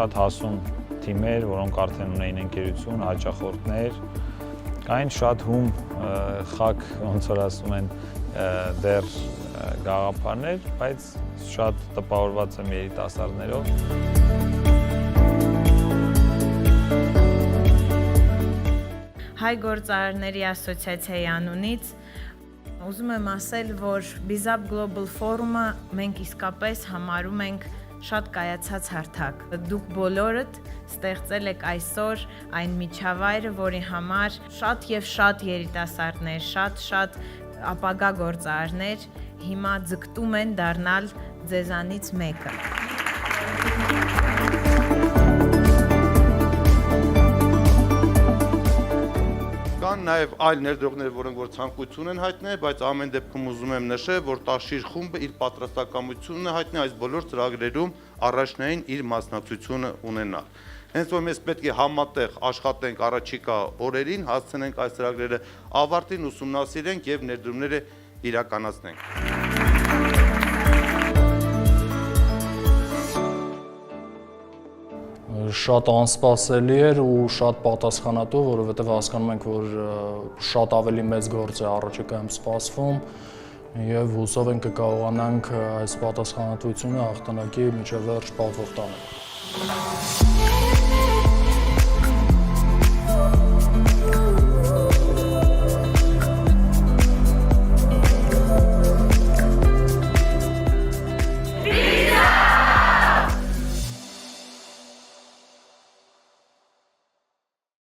շատ հասուն թիմեր, որոնք արդեն ունեին ընկերություն, հաճախորդներ, կային շատ հում խակ, ոնց որ ասում են, դեռ գաղափարներ, բայց շատ տպավորված եմ երիտասարդներով։ Հայ գործարարների ասոցիացիայի անունից ուզում եմ ասել, որ BizUp Global Forum-ը մենք իսկապես համարում ենք շատ կայացած հարթակ։ Դուք բոլորդ ստեղծել եք այսօր այն միջավայրը, որի համար շատ եւ շատ երիտասարդներ, շատ ապագա գործարարներ հիմա ձգտում են դառնալ ձեզանից մեկը։ Կան նաև այլ ներդրողներ, որոնք որ ցանկություն են հայտնել, բայց ամեն դեպքում ուզում եմ նշել, որ Տաշիր խումբը իր պատրաստակամությունն է հայտնել այս բոլոր ծրագրերում առաջնային իր մասնակցությունը ունենալ։ Հենց որ մենք պետք է համատեղ աշխատենք առաջիկա օրերին, հասցնենք այս ծրագրերը ավարտին, ուսումնասիրենք եւ ներդրումները իրականացնենք։ Շատ անսպասելի էր ու շատ պատասխանատու, որովհետև հասկանում ենք, որ շատ ավելի մեծ գործ է առաջիկայում սպասվում եւ հուսով ենք կկարողանանք այս պատասխանատվությունը հաղթանակի միջև վերջ պատվով տանել։